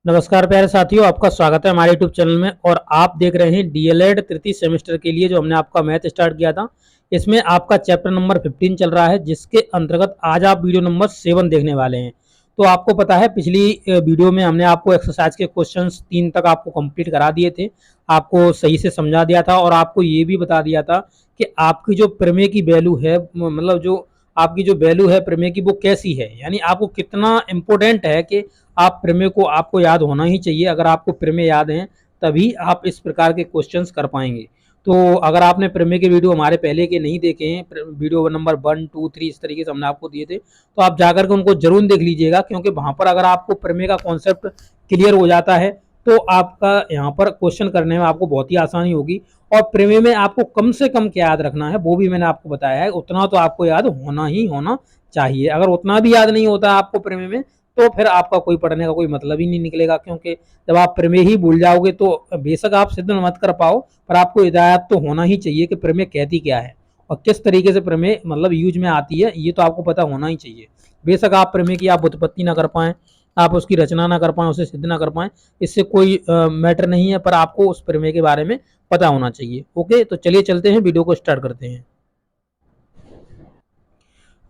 नमस्कार प्यारे साथियों, आपका स्वागत है हमारे यूट्यूब चैनल में। और आप देख रहे हैं डीएलएड तृतीय सेमेस्टर के लिए जो हमने आपका मैथ स्टार्ट किया था। इसमें आपका चैप्टर नंबर 15 चल रहा है, जिसके अंतर्गत आज आप वीडियो नंबर 7 देखने वाले हैं। तो आपको पता है पिछली वीडियो में हमने आपको एक्सरसाइज के क्वेश्चंस 3 तक आपको कंप्लीट करा दिए थे, आपको सही से समझा दिया था और आपको ये भी बता दिया था कि आपकी जो प्रमेय की वैल्यू है, मतलब जो आपकी जो वैल्यू है प्रमेय की, वो कैसी है, यानी आपको कितना इंपॉर्टेंट है कि आप प्रमेय को आपको याद होना ही चाहिए। अगर आपको प्रमेय याद हैं तभी आप इस प्रकार के क्वेश्चंस कर पाएंगे। तो अगर आपने प्रमेय के वीडियो हमारे पहले के नहीं देखे हैं, वीडियो नंबर 1, 2, 3 इस तरीके से हमने आपको दिए थे, तो आप जाकर के उनको जरूर देख लीजिएगा, क्योंकि वहां पर अगर आपको प्रमेय का कॉन्सेप्ट क्लियर हो जाता है तो आपका यहाँ पर क्वेश्चन करने में आपको बहुत ही आसानी होगी। और प्रमेय में आपको कम से कम क्या याद रखना है वो भी मैंने आपको बताया है, उतना तो आपको याद होना ही होना चाहिए। अगर उतना भी याद नहीं होता आपको प्रमेय में, तो फिर आपका कोई पढ़ने का कोई मतलब ही नहीं निकलेगा, क्योंकि जब आप प्रमेय ही भूल जाओगे तो बेशक आप सिद्ध मत कर पाओ, पर आपको हिदायत तो होना ही चाहिए कि प्रमेय कहती क्या है और किस तरीके से प्रमेय मतलब यूज में आती है, ये तो आपको पता होना ही चाहिए। बेशक आप प्रमेय की आप उत्पत्ति ना कर पाएं, आप उसकी रचना ना कर पाएं, उसे सिद्ध ना कर पाएं, इससे कोई मैटर नहीं है, पर आपको उस प्रमेय के बारे में पता होना चाहिए। ओके, तो चलिए चलते हैं, वीडियो को स्टार्ट करते हैं।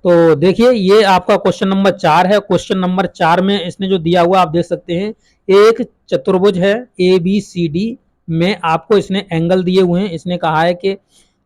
तो देखिए, ये आपका क्वेश्चन नंबर 4 है। क्वेश्चन नंबर 4 में इसने जो दिया हुआ आप देख सकते हैं, एक चतुर्भुज है ए बी सी डी में आपको इसने एंगल दिए हुए हैं। इसने कहा है कि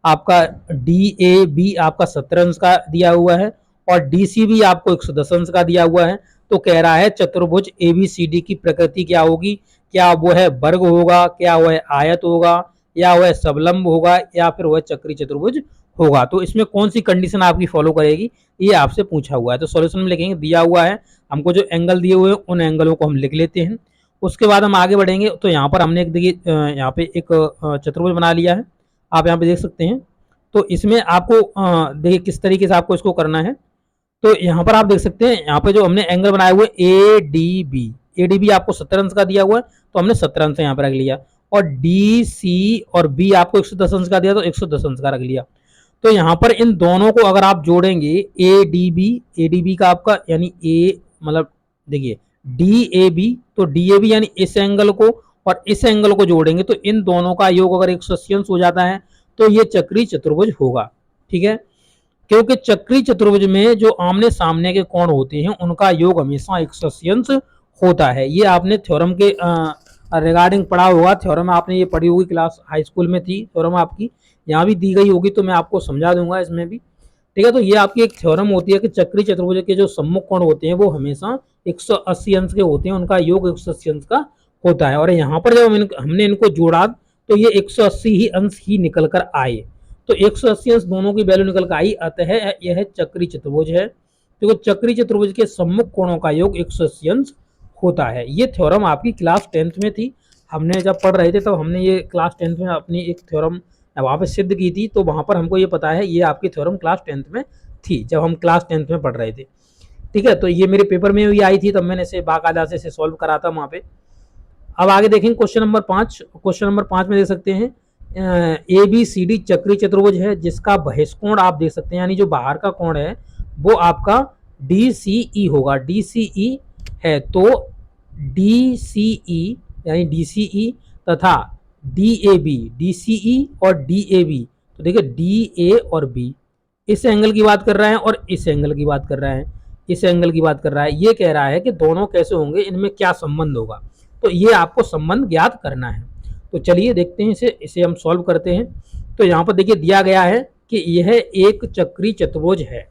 आपका डी ए बी आपका 17 अंश का दिया हुआ है और डी सी बी आपको 110 अंश का दिया हुआ है। तो कह रहा है चतुर्भुज ए बी सी डी की प्रकृति क्या होगी, क्या वो है वर्ग होगा, क्या वह आयत होगा, या वह सबलंब होगा, या फिर वह चक्री चतुर्भुज होगा। तो इसमें कौन सी कंडीशन आपकी फॉलो करेगी, ये आपसे पूछा हुआ है। तो सॉल्यूशन में लिखेंगे, दिया हुआ है हमको जो एंगल दिए हुए हैं उन एंगलों को हम लिख लेते हैं। उसके बाद हम आगे बढ़ेंगे। तो यहाँ पर हमने एक देखिए यहाँ पे एक चतुर्भुज बना लिया है, आप यहाँ पे देख सकते हैं। तो इसमें आपको देखिए किस तरीके से आपको इसको करना है। तो यहाँ पर आप देख सकते हैं, यहाँ पे जो हमने एंगल बनाए हुए ए डी बी आपको 17 अंश का दिया हुआ है, तो हमने 17 अंश यहाँ पर रख लिया। और डी सी और बी आपको 110 अंश का दिया, तो 110 अंश का रख लिया। तो यहाँ पर इन दोनों को अगर आप जोड़ेंगे, ए डी बी का आपका यानी ए मतलब देखिए डी ए बी, तो डी ए बी यानी इस एंगल को और इस एंगल को जोड़ेंगे, तो इन दोनों का योग अगर 180 अंश हो जाता है तो ये चक्री चतुर्भुज होगा। ठीक है, क्योंकि चक्री चतुर्भुज में जो आमने सामने के कोण होते हैं उनका योग हमेशा 180 अंश होता है। ये आपने थ्योरम के रिगार्डिंग पढ़ा होगा, थ्योरम आपने ये पढ़ी होगी, क्लास हाई स्कूल में थी थ्योरम आपकी, यहाँ भी दी गई होगी, तो मैं आपको समझा दूंगा इसमें भी। ठीक है, तो ये आपकी एक थ्योरम होती है कि चक्री चतुर्भुज के जो सम्मुख कोण होते हैं वो हमेशा 180 अंश के होते हैं, उनका योग 180 अंश का होता है। और यहाँ पर जब हमने इनको जोड़ा तो ये 180 ही अंश ही निकल कर आए, तो 180 अंश दोनों की वैल्यू निकल कर आई, अतः यह चक्री चतुर्भुज है। क्योंकि चक्री चतुर्भुज के सम्मुख कोणों का योग 180 अंश होता है। ये थ्योरम आपकी क्लास 10th में थी, हमने जब पढ़ रहे थे तब हमने ये क्लास 10th में अपनी एक थ्योरम वहाँ पे सिद्ध की थी, तो वहाँ पर हमको ये पता है ये आपकी थ्योरम क्लास 10th में थी जब हम क्लास 10th में पढ़ रहे थे। ठीक है, तो ये मेरे पेपर में भी आई थी, तब मैंने इसे बाकायदा से इसे सॉल्व करा था वहाँ पे। अब आगे देखेंगे क्वेश्चन नंबर 5। क्वेश्चन नंबर 5 में देख सकते हैं ए बी सी डी चक्री चतुर्भुज है, जिसका बहिष्कोण आप देख सकते हैं, यानी जो बाहर का कोण है वो आपका डी सी ई होगा। डी सी ई है तो डी सी ई यानी डी सी ई तथा D A B, D C E और डी ए बी, तो देखिए डी ए और बी इस एंगल की बात कर रहा है और इस एंगल की बात कर रहा है, इस एंगल की बात कर रहा है। ये कह रहा है कि दोनों कैसे होंगे, इनमें क्या संबंध होगा, तो ये आपको संबंध ज्ञात करना है। तो चलिए देखते हैं इसे हम सॉल्व करते हैं। तो यहाँ पर देखिए दिया गया है कि यह एक चक्री चतुर्भुज है,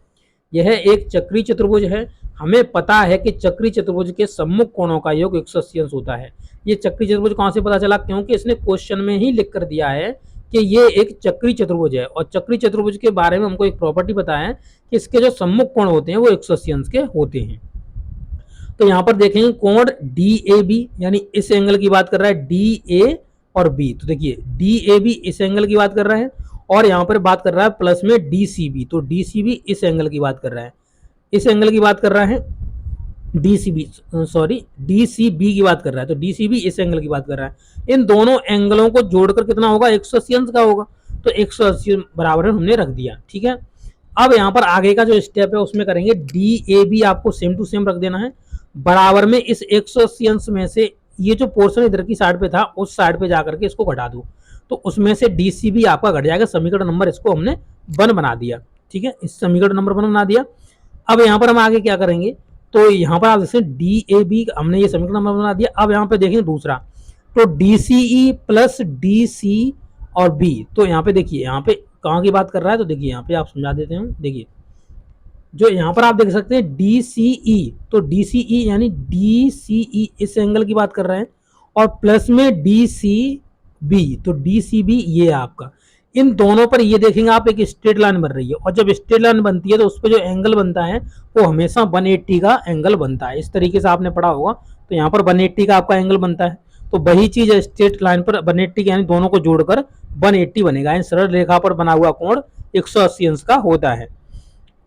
यह एक चक्री चतुर्भुज है। हमें पता है कि चक्री चतुर्भुज के सम्मुख कोणों का योग 180 अंश होता है। ये चक्री चतुर्भुज कहाँ से पता चला, क्योंकि इसने क्वेश्चन में ही लिख कर दिया है कि ये एक चक्री चतुर्भुज है। और चक्री चतुर्भुज के बारे में हमको एक प्रॉपर्टी पता है कि इसके जो सम्मुख कोण होते हैं वो 180 अंश के होते हैं। तो यहाँ पर देखेंगे कोण डी ए बी, यानी इस एंगल की बात कर रहा है, डी ए और बी, तो देखिए डी ए बी इस एंगल की बात कर रहा है, और यहाँ पर बात कर रहा है प्लस में डी सी बी, तो डी सी बी इस एंगल की बात कर रहा है, इस एंगल की बात कर रहा है, डी सी बी की बात कर रहा है, तो डी सी बी इस एंगल की बात कर रहा है। इन दोनों एंगलों को जोड़कर कितना होगा, 180 अंश का होगा, तो 180 बराबर हमने रख दिया। ठीक है, अब यहाँ पर आगे का जो स्टेप है उसमें करेंगे डी ए बी, आपको सेम टू सेम रख देना है, बराबर में इस 180 अंश में से ये जो पोर्शन इधर की साइड पे था उस साइड पे जाकर के इसको घटा दूं तो उसमें से डीसी भी आपका घट जाएगा। समीकरण नंबर इसको हमने 1 बना दिया। ठीक है, इस समीकरण नंबर 1 बना दिया। अब यहाँ पर हम आगे क्या करेंगे, तो यहाँ पर आप देखते हैं डी ए बी हमने ये समीकरण नंबर बना दिया। अब यहाँ पे देखेंगे दूसरा, तो D C E plus D C और बी, तो यहाँ पे देखिए यहाँ पे कहाँ की बात कर रहा है, तो देखिए यहाँ पे आप समझा देते हैं। देखिए जो यहाँ पर आप देख सकते हैं डी सी ई, तो डी सी ई यानी डी सी ई इस एंगल की बात कर रहे हैं, और प्लस में डी सी बी, तो डी सी बी ये आपका, इन दोनों पर ये देखेंगे आप एक स्ट्रेट लाइन बन रही है, और जब स्ट्रेट लाइन बनती है तो उस पर जो एंगल बनता है वो हमेशा 180 का एंगल बनता है। इस तरीके से आपने पढ़ा होगा, तो यहाँ पर 180 का आपका एंगल बनता है। तो वही चीज है स्ट्रेट लाइन पर 180 यानी दोनों को जोड़कर 180 बनेगा, यानी सरल रेखा पर बना हुआ कोण 180 अंश का होता है।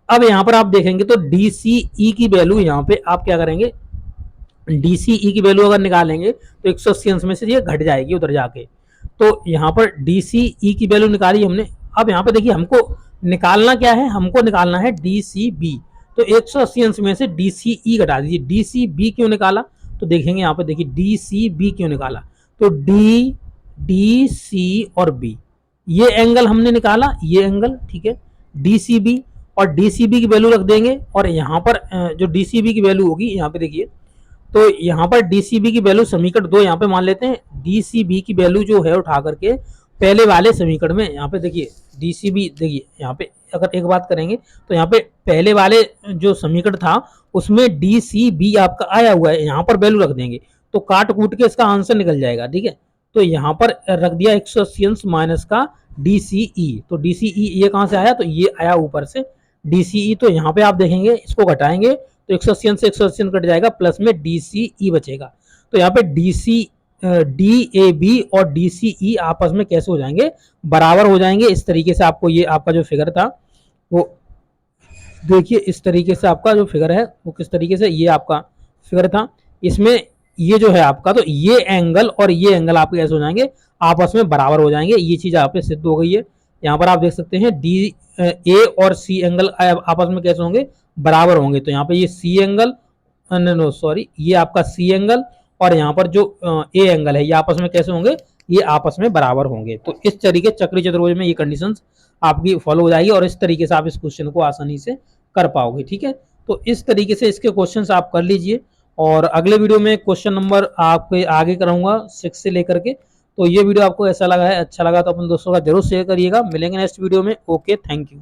अब यहाँ पर आप देखेंगे तो डी सी ई की वैल्यू यहाँ पे आप क्या करेंगे, डी सी ई की वैल्यू अगर निकालेंगे तो 180 अंश में से ये घट जाएगी उधर जाके। तो यहाँ पर डी सी ई की वैल्यू निकाली हमने। अब यहाँ पे देखिए हमको निकालना क्या है, हमको निकालना है डी सी बी। तो 180 अंश में से डी सी ई घटा दीजिए। डी सी बी क्यों निकाला, तो देखेंगे यहाँ पे देखिए डी सी बी क्यों निकाला, तो डी डी सी और बी ये एंगल हमने निकाला, ये एंगल। ठीक है, डी सी बी और डी सी बी की वैल्यू रख देंगे, और यहाँ पर जो डी सी बी की वैल्यू होगी यहाँ पे देखिए, तो यहाँ पर डीसीबी की वैल्यू समीकरण 2 यहाँ पे मान लेते हैं। डीसीबी की वैल्यू जो है उठा करके पहले वाले समीकरण में यहाँ पे देखिए डीसीबी, देखिए यहाँ पे अगर एक बात करेंगे तो यहाँ पे पहले वाले जो समीकरण था उसमें डीसीबी आपका आया हुआ है, यहाँ पर वैल्यू रख देंगे तो काट कूट के इसका आंसर निकल जाएगा। ठीक है, तो यहाँ पर रख दिया 180 अंश माइनस का डीसीई, तो डीसीई ये कहाँ से आया, तो ये आया ऊपर से डीसीई। तो यहाँ पे आप देखेंगे इसको घटाएंगे तो 180 से 180 कट जाएगा, प्लस में डीसीई बचेगा। तो यहाँ पे डी ए बी और डीसीई आपस में कैसे हो जाएंगे, बराबर हो जाएंगे। इस तरीके से आपको ये आपका जो फिगर था वो देखिए, इस तरीके से आपका जो फिगर है वो किस तरीके से ये आपका फिगर था। इसमें ये जो है आपका, तो ये एंगल और ये एंगल आपके कैसे हो जाएंगे, आपस में बराबर हो जाएंगे। ये चीज आप पे सिद्ध हो गई है। यहाँ पर आप देख सकते हैं डी ए और सी एंगल आपस में कैसे होंगे, बराबर होंगे। तो यहाँ पे ये सी एंगल, नो सॉरी, ये आपका सी एंगल और यहाँ पर जो ए एंगल है ये आपस में कैसे होंगे, ये आपस में बराबर होंगे। तो इस तरीके चक्रीय चतुर्भुज में ये कंडीशंस आपकी फॉलो हो जाएगी और इस तरीके से आप इस क्वेश्चन को आसानी से कर पाओगे। ठीक है, तो इस तरीके से इसके क्वेश्चंस आप कर लीजिए, और अगले वीडियो में क्वेश्चन नंबर आपके आगे कराऊंगा 6 से लेकर के। तो ये वीडियो आपको ऐसा लगा है, अच्छा लगा तो अपने दोस्तों का जरूर शेयर करिएगा। मिलेंगे नेक्स्ट वीडियो में। Okay, thank you.